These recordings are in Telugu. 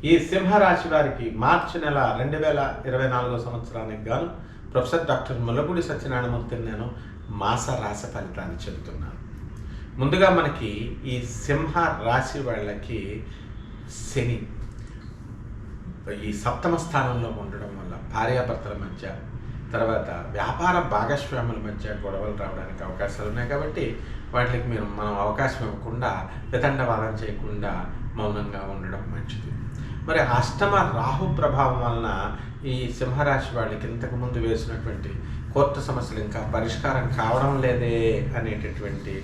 ఈ సింహరాశి వారికి మార్చి నెల 2024 సంవత్సరానికి గాను ప్రొఫెసర్ డాక్టర్ ముల్లపూడి సత్యనారాయణమూర్తిని నేను మాస రాశి ఫలితాన్ని చెబుతున్నాను. ముందుగా మనకి ఈ సింహ రాశి వాళ్ళకి శని ఈ సప్తమ స్థానంలో ఉండడం వల్ల భార్యాభర్తల మధ్య, తర్వాత వ్యాపార భాగస్వాముల మధ్య గొడవలు రావడానికి అవకాశాలు ఉన్నాయి. కాబట్టి వాటికి మనం అవకాశం ఇవ్వకుండా, వితండవాదం చేయకుండా మౌనంగా ఉండడం మంచిది. మరి అష్టమ రాహు ప్రభావం వలన ఈ సింహరాశి వాళ్ళకి ఇంతకుముందు వేసినటువంటి కోర్టు సమస్యలు ఇంకా పరిష్కారం కావడం లేదే అనేటటువంటి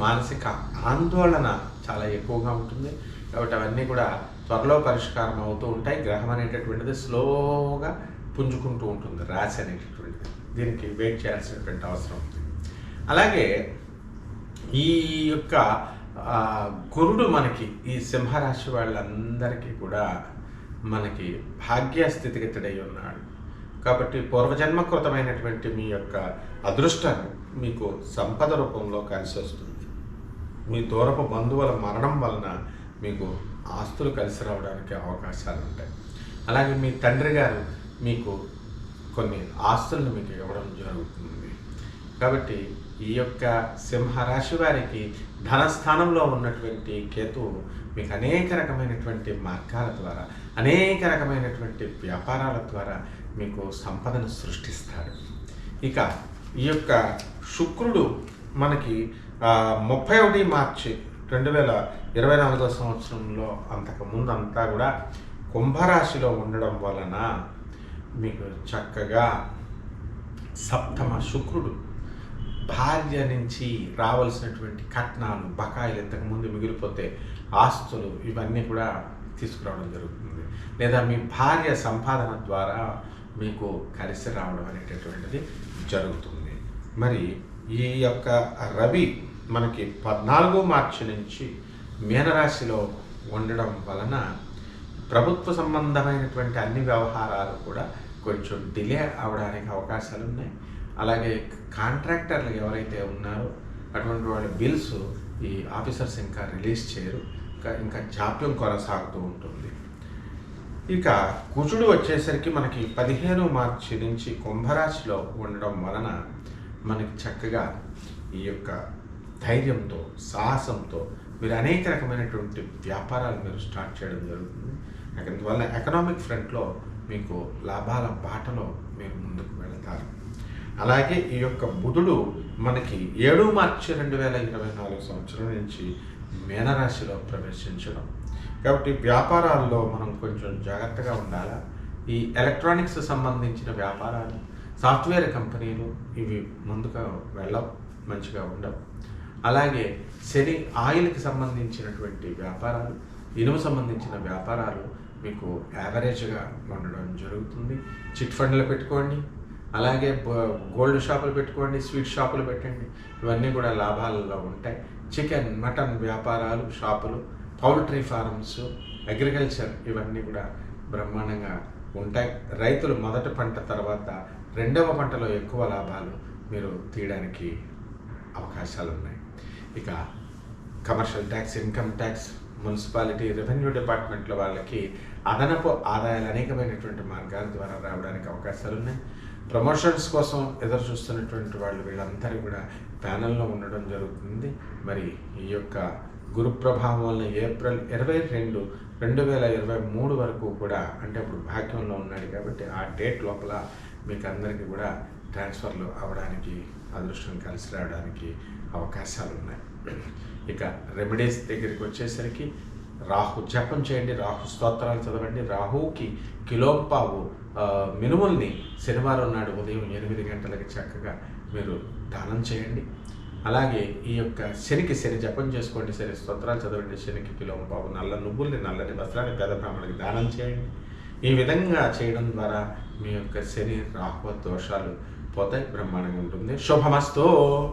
మానసిక ఆందోళన చాలా ఎక్కువగా ఉంటుంది. కాబట్టి అవన్నీ కూడా త్వరలో పరిష్కారం అవుతూ ఉంటాయి. గ్రహం అనేటటువంటిది స్లోగా పుంజుకుంటూ ఉంటుంది, రాశి అనేటటువంటిది. దీనికి వెయిట్ చేయాల్సినటువంటి అవసరం ఉంది. అలాగే ఈ యొక్క గురుడు మనకి ఈ సింహరాశి వాళ్ళందరికీ కూడా మనకి భాగ్య స్థితిగతుడై ఉన్నాడు. కాబట్టి పూర్వజన్మకృతమైనటువంటి మీ యొక్క అదృష్టాన్ని మీకు సంపద రూపంలో కలిసి వస్తుంది. మీ దూరపు బంధువుల మరణం వలన మీకు ఆస్తులు కలిసి రావడానికి అవకాశాలు ఉంటాయి. అలాగే మీ తండ్రి గారు మీకు కొన్ని ఆస్తులను మీకు ఇవ్వడం జరుగుతుంది. కాబట్టి ఈ యొక్క సింహరాశి వారికి ధనస్థానంలో ఉన్నటువంటి కేతువు మీకు అనేక రకమైనటువంటి మార్గాల ద్వారా, అనేక రకమైనటువంటి వ్యాపారాల ద్వారా మీకు సంపదను సృష్టిస్తాడు. ఇక ఈ యొక్క శుక్రుడు మనకి 31 మార్చి 2024 సంవత్సరంలో అంతకుముందు అంతా కూడా కుంభరాశిలో ఉండడం వలన మీకు చక్కగా సప్తమ శుక్రుడు భార్య నుంచి రావాల్సినటువంటి కట్నాలు, బకాయిలు, ఇంతకుముందు మిగిలిపోతే ఆస్తులు, ఇవన్నీ కూడా తీసుకురావడం జరుగుతుంది. లేదా మీ భార్య సంపాదన ద్వారా మీకు కలిసి రావడం అనేటటువంటిది జరుగుతుంది. మరి ఈ యొక్క రవి మనకి 14 మార్చి నుంచి మీనరాశిలో ఉండడం వలన ప్రభుత్వ సంబంధమైనటువంటి అన్ని వ్యవహారాలు కూడా కొంచెం డిలే అవడానికి అవకాశాలు ఉన్నాయి. అలాగే కాంట్రాక్టర్లు ఎవరైతే ఉన్నారో అటువంటి వాళ్ళ బిల్స్ ఈ ఆఫీసర్స్ ఇంకా రిలీజ్ చేయరు, ఇంకా జాప్యం కొనసాగుతూ ఉంటుంది. ఇక కుజుడు వచ్చేసరికి మనకి 15 మార్చి నుంచి కుంభరాశిలో ఉండడం వలన మనకి చక్కగా ఈ యొక్క ధైర్యంతో, సాహసంతో మీరు అనేక రకమైనటువంటి వ్యాపారాలు మీరు స్టార్ట్ చేయడం జరుగుతుంది. అందువల్ల ఎకనామిక్ ఫ్రంట్లో మీకు లాభాల బాటలో మీరు ముందుకు వెళతారు. అలాగే ఈ యొక్క బుధుడు మనకి 7 మార్చి 2024 సంవత్సరం నుంచి మీనరాశిలో ప్రవేశించడం. కాబట్టి వ్యాపారాల్లో మనం కొంచెం జాగ్రత్తగా ఉండాలా. ఈ ఎలక్ట్రానిక్స్ సంబంధించిన వ్యాపారాలు, సాఫ్ట్వేర్ కంపెనీలు ఇవి ముందుగా వెళ్ళవు, మంచిగా ఉండవు. అలాగే శని ఆయిల్కి సంబంధించినటువంటి వ్యాపారాలు, ఇనుము సంబంధించిన వ్యాపారాలు మీకు యావరేజ్గా ఉండడం జరుగుతుంది. చిట్ ఫండ్లు పెట్టుకోండి, అలాగే గోల్డ్ షాపులు పెట్టుకోండి, స్వీట్ షాపులు పెట్టండి, ఇవన్నీ కూడా లాభాలలో ఉంటాయి. చికెన్, మటన్ వ్యాపారాలు, షాపులు, పౌల్ట్రీ ఫార్మ్స్, అగ్రికల్చర్ ఇవన్నీ కూడా బ్రహ్మాండంగా ఉంటాయి. రైతులు మొదటి పంట తర్వాత రెండవ పంటలో ఎక్కువ లాభాలు మీరు తీయడానికి అవకాశాలు ఉన్నాయి. ఇక commercial tax, income tax, municipality, revenue డిపార్ట్మెంట్ల వాళ్ళకి అదనపు ఆదాయాలు అనేకమైనటువంటి మార్గాల ద్వారా రావడానికి అవకాశాలు ఉన్నాయి. ప్రమోషన్స్ కోసం ఎదురు చూస్తున్నటువంటి వాళ్ళు వీళ్ళందరూ కూడా ప్యానల్లో ఉండడం జరుగుతుంది. మరి ఈ యొక్క గురు ప్రభావం వలన ఏప్రిల్ 22, 2023 వరకు కూడా, అంటే అప్పుడు భాగ్యంలో ఉన్నాడు కాబట్టి ఆ డేట్ లోపల మీకు అందరికీ కూడా ట్రాన్స్ఫర్లు అవ్వడానికి, అదృష్టం కలిసి రావడానికి అవకాశాలు ఉన్నాయి. ఇక రెమెడీస్ దగ్గరికి వచ్చేసరికి రాహు జపం చేయండి, రాహు స్తోత్రాలు చదవండి. రాహుకి కిలోంపావు మినుముల్ని శనివారం నాడు ఉదయం 8 గంటలకి చక్కగా మీరు దానం చేయండి. అలాగే ఈ యొక్క శనికి శని జపం చేసుకోండి, శని స్తోత్రాలు చదవండి. శనికి కిలోంపావు నల్ల నువ్వుల్ని, నల్లని వస్త్రాన్ని పేద బ్రాహ్మణులకి దానం చేయండి. ఈ విధంగా చేయడం ద్వారా మీ యొక్క శని రాహు దోషాలు పోతాయి, బ్రహ్మాండంగా ఉంటుంది. శుభమస్తు.